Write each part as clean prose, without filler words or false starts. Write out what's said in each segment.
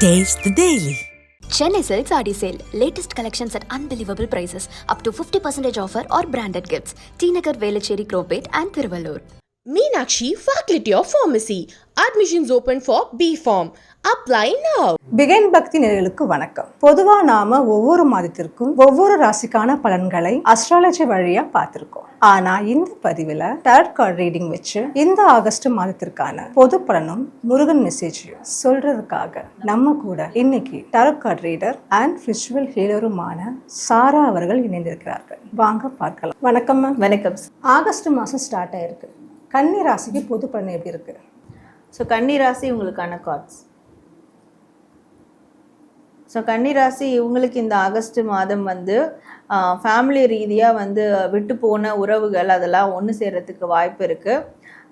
Taste the Daily. Chennai Silk Saree Sale. Latest collections at unbelievable prices. Up to 50% offer or branded gifts. T Nagar, Velachery, Cropate and Thiruvallur. Meenakshi Faculty of Pharmacy. Admissions open for B.Pharm. Apply now. பிகைன் பக்தி நேயர்களுக்கு வணக்கம். பொதுவா நாம ஒவ்வொரு மாதத்திற்கும் ஒவ்வொரு ராசிக்கான பலன்களை அஸ்ட்ராலஜி வழியா பார்த்திருக்கோம். ஆனா இந்த பதிவுல டாரட் கார்டு ரீடிங் வச்சு இந்த ஆகஸ்ட் மாதத்திற்கான பொது பலனும் முருகன் மெசேஜையும் சொல்றதுக்காக நம்ம கூட இன்னைக்கு tarot card reader and spiritual ஹீலருமான சாரா அவர்கள் இணைந்திருக்கிறார்கள். வாங்க பார்க்கலாம். வணக்கம் மேம். வணக்கம். ஆகஸ்ட் மாசம் ஸ்டார்ட் ஆயிருக்கு. கன்னி ராசிக்கு பொது பலன் எப்படி இருக்கு? ஸோ கன்னி ராசி உங்களுக்கான கார்ட்ஸ். ஸோ கன்னிராசி இவங்களுக்கு இந்த ஆகஸ்ட் மாதம் வந்து ஃபேமிலி ரீதியாக வந்து விட்டு போன உறவுகள் அதெல்லாம் ஒன்று சேர்கிறதுக்கு வாய்ப்பு இருக்குது.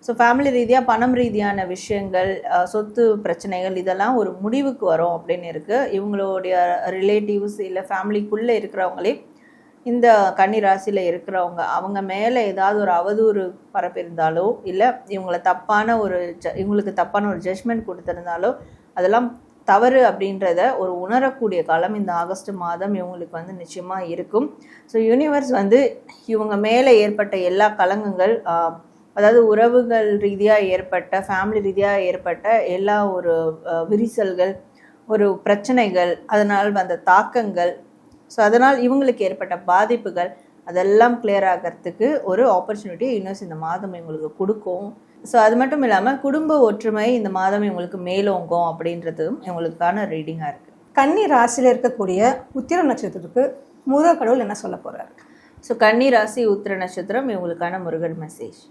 ஸோ ஃபேமிலி ரீதியாக பணம் ரீதியான விஷயங்கள், சொத்து பிரச்சனைகள் இதெல்லாம் ஒரு முடிவுக்கு வரும் அப்படின்னு இருக்குது. இவங்களுடைய ரிலேட்டிவ்ஸ் இல்லை ஃபேமிலிக்குள்ளே இருக்கிறவங்களே இந்த கன்னிராசியில் இருக்கிறவங்க அவங்க மேலே ஏதாவது ஒரு அவதூறு பரப்பியிருந்தாலோ இல்லை இவங்களுக்கு தப்பான ஒரு ஜட்ஜ்மெண்ட் கொடுத்துருந்தாலோ அதெல்லாம் தவறு அப்படின்றத ஒரு உணரக்கூடிய காலம் இந்த ஆகஸ்ட் மாதம் இவங்களுக்கு வந்து நிச்சயமாக இருக்கும். ஸோ யூனிவர்ஸ் வந்து இவங்க மேலே ஏற்பட்ட எல்லா கலங்கங்கள், அதாவது உறவுகள் ரீதியாக ஏற்பட்ட, ஃபேமிலி ரீதியாக ஏற்பட்ட எல்லா ஒரு விரிசல்கள், ஒரு பிரச்சனைகள், அதனால் வந்த தாக்கங்கள், ஸோ அதனால் இவங்களுக்கு ஏற்பட்ட பாதிப்புகள் அதெல்லாம் கிளியர் ஆகிறதுக்கு ஒரு ஆப்பர்ச்சுனிட்டி யூனிவர்ஸ் இந்த மாதம் இவங்களுக்கு கொடுக்கும். ஸோ அது மட்டும் இல்லாமல் குடும்ப ஒற்றுமை இந்த மாதம் இவங்களுக்கு மேலோங்கும் அப்படின்றதும் இவங்களுக்கான ரீடிங்காக இருக்குது. கன்னி ராசியில் இருக்கக்கூடிய உத்திர நட்சத்திரத்துக்கு முருகன் கடவுள் என்ன சொல்ல போகிறாரு? ஸோ கன்னி ராசி உத்திர நட்சத்திரம் இவங்களுக்கான முருகர் மெசேஜ்.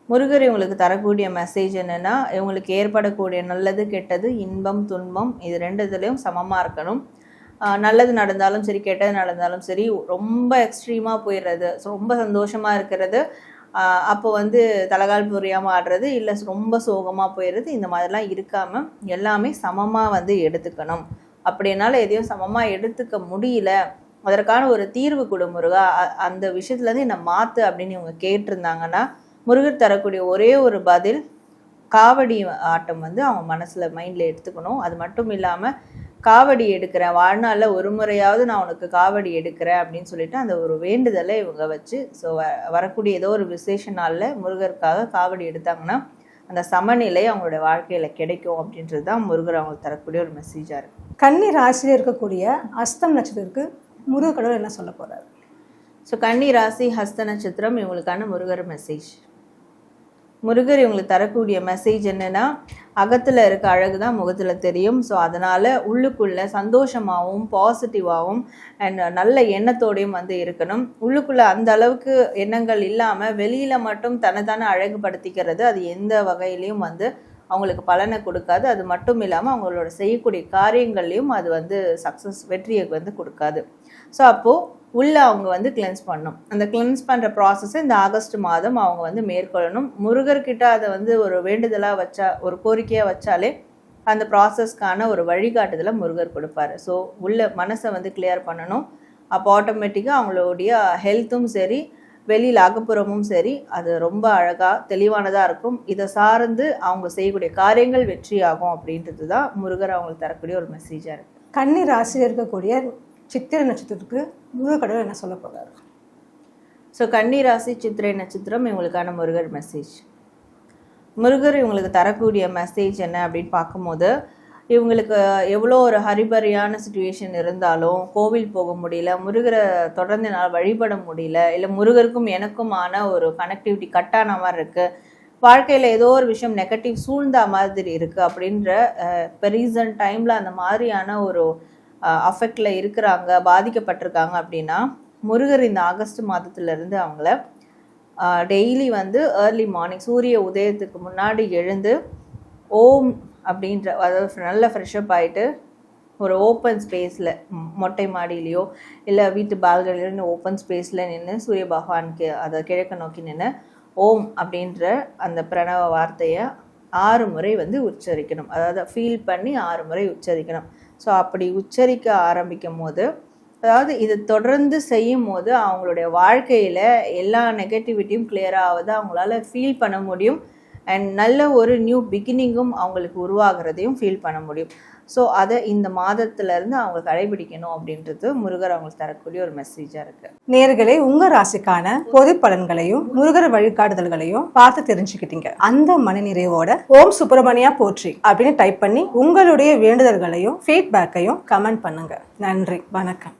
முருகர் இவங்களுக்கு தரக்கூடிய மெசேஜ் என்னென்னா, இவங்களுக்கு ஏற்படக்கூடிய நல்லது கெட்டது, இன்பம் துன்பம் இது ரெண்டுத்துலேயும் சமமாக இருக்கணும். நல்லது நடந்தாலும் சரி, கெட்டது நடந்தாலும் சரி, ரொம்ப எக்ஸ்ட்ரீமாக போயிடுறது, ஸோ ரொம்ப சந்தோஷமாக இருக்கிறது, அப்போ வந்து தலகால் புரியாமல் ஆடுறது, இல்லை ரொம்ப சோகமாக போயிடுறது, இந்த மாதிரிலாம் இருக்காமல் எல்லாமே சமமாக வந்து எடுத்துக்கணும். அப்படின்னால எதையும் சமமாக எடுத்துக்க முடியல, அதற்கான ஒரு தீர்வு கொடு முருகா, அந்த விஷயத்துலேருந்து என்னை மாற்று அப்படின்னு இவங்க கேட்டிருந்தாங்கன்னா முருகர் தரக்கூடிய ஒரே ஒரு பதில் காவடி ஆட்டம் வந்து அவங்க மனசில் மைண்டில் எடுத்துக்கணும். அது மட்டும் இல்லாமல் காவடி எடுக்கிறேன், வாழ்நாளில் ஒரு முறையாவது நான் உனக்கு காவடி எடுக்கிறேன் அப்படின்னு சொல்லிட்டு அந்த ஒரு வேண்டுதலை இவங்க வச்சு, ஸோ வரக்கூடிய ஏதோ ஒரு விசேஷ நாளில் முருகருக்காக காவடி எடுத்தாங்கன்னா அந்த சமநிலை அவங்களுடைய வாழ்க்கையில் கிடைக்கும் அப்படின்றது தான் முருகர் அவங்களுக்கு தரக்கூடிய ஒரு மெசேஜாக இருக்குது. கன்னி ராசியில் இருக்கக்கூடிய ஹஸ்தம் நட்சத்திரத்துக்கு முருகர் கடவுள் என்ன சொல்ல போகிறாரு? ஸோ கன்னி ராசி ஹஸ்த நட்சத்திரம் இவங்களுக்கான முருகர் மெசேஜ். முருகர் இவங்களுக்கு தரக்கூடிய மெசேஜ் என்னென்னா, அகத்தில் இருக்க அழகு தான் முகத்தில் தெரியும். ஸோ அதனால் உள்ளுக்குள்ளே சந்தோஷமாகவும் பாசிட்டிவாகவும் அண்ட் நல்ல எண்ணத்தோடையும் வந்து இருக்கணும். உள்ளுக்குள்ளே அந்த அளவுக்கு எண்ணங்கள் இல்லாமல் வெளியில் மட்டும் தன்னைத்தானே அழகுபடுத்திக்கிறது அது எந்த வகையிலையும் வந்து அவங்களுக்கு பலனை கொடுக்காது. அது மட்டும் இல்லாமல் அவங்களோட செய்யக்கூடிய காரியங்கள்லையும் அது வந்து வெற்றியை வந்து கொடுக்காது. ஸோ அப்போது உள்ளே அவங்க வந்து கிளென்ஸ் பண்ணணும். அந்த கிளென்ஸ் பண்ணுற ப்ராசஸை இந்த ஆகஸ்ட் மாதம் அவங்க வந்து மேற்கொள்ளணும். முருகர்கிட்ட அதை வந்து ஒரு வேண்டுதலாக வச்சா, ஒரு கோரிக்கையாக வச்சாலே அந்த ப்ராசஸ்க்கான ஒரு வழிகாட்டுதலை முருகர் கொடுப்பாரு. ஸோ உள்ள மனசை வந்து கிளியர் பண்ணணும். அப்போ ஆட்டோமேட்டிக்காக அவங்களுடைய ஹெல்த்தும் சரி, வெளியில் அகப்புறமும் சரி, அது ரொம்ப அழகாக தெளிவானதாக இருக்கும். இதை சார்ந்து அவங்க செய்யக்கூடிய காரியங்கள் வெற்றியாகும் அப்படின்றது தான் முருகர் அவங்களுக்கு தரக்கூடிய ஒரு மெசேஜாக இருக்குது. கன்னி ராசியில் இருக்கக்கூடிய சித்திரை நட்சத்திரத்துக்கு முருகர் கடவுள் என்ன சொல்ல போகிறாரு? ஸோ கன்னி ராசி சித்திரை நட்சத்திரம் இவங்களுக்கான முருகர் மெசேஜ். முருகர் இவங்களுக்கு தரக்கூடிய மெசேஜ் என்ன அப்படின்னு பார்க்கும்போது, இவங்களுக்கு எவ்வளோ ஒரு ஹரிபரியான சுச்சுவேஷன் இருந்தாலும் கோவில் போக முடியல, முருகரை தொடர்ந்து என்னால் வழிபட முடியல, இல்லை முருகருக்கும் எனக்குமான ஒரு கனெக்டிவிட்டி கட்டான மாதிரி இருக்குது, வாழ்க்கையில் ஏதோ ஒரு விஷயம் நெகட்டிவ் சூழ்ந்த மாதிரி இருக்குது அப்படின்ற ரீசன்ட் டைமில் அந்த மாதிரியான ஒரு அஃபெக்டில் இருக்கிறாங்க, பாதிக்கப்பட்டிருக்காங்க அப்படின்னா முருகர் இந்த ஆகஸ்ட் மாதத்துலேருந்து அவங்கள டெய்லி வந்து ஏர்லி மார்னிங் சூரிய உதயத்துக்கு முன்னாடி எழுந்து ஓம் அப்படின்ற, அதாவது நல்லா ஃப்ரெஷ்அப் ஆகிட்டு ஒரு ஓப்பன் ஸ்பேஸில் மொட்டை மாடியிலையோ இல்லை வீட்டு பால்கனிலேருந்து ஓப்பன் ஸ்பேஸில் நின்று சூரிய பகவானுக்கு அதை கிழக்க நோக்கி நின்று ஓம் அப்படின்ற அந்த பிரணவ வார்த்தையை 6 முறை வந்து உச்சரிக்கணும். அதாவது ஃபீல் பண்ணி 6 முறை உச்சரிக்கணும். ஸோ அப்படி உச்சரிக்க ஆரம்பிக்கும் போது, அதாவது இது தொடர்ந்து செய்யும் போது அவங்களுடைய வாழ்க்கையில் எல்லா நெகட்டிவிட்டியும் கிளியர் ஆகுது அவங்களால ஃபீல் பண்ண முடியும். அண்ட் நல்ல ஒரு நியூ பிகினிங்கும் அவங்களுக்கு உருவாகிறதையும் ஃபீல் பண்ண முடியும். ஸோ அதை இந்த மாதத்துலேருந்து அவங்க கடைபிடிக்கணும் அப்படின்றது முருகர் அவங்களுக்கு தரக்கூடிய ஒரு மெசேஜாக இருக்குது. நேயர்களே, உங்க ராசிக்கான பொது பலன்களையும் முருகர் வழிகாட்டுதல்களையும் பார்த்து தெரிஞ்சுக்கிட்டீங்க. அந்த மனநிறைவோட ஓம் சுப்பிரமணியா போற்றி அப்படின்னு டைப் பண்ணி உங்களுடைய வேண்டுதல்களையும் ஃபீட்பேக்கையும் கமெண்ட் பண்ணுங்க. நன்றி, வணக்கம்.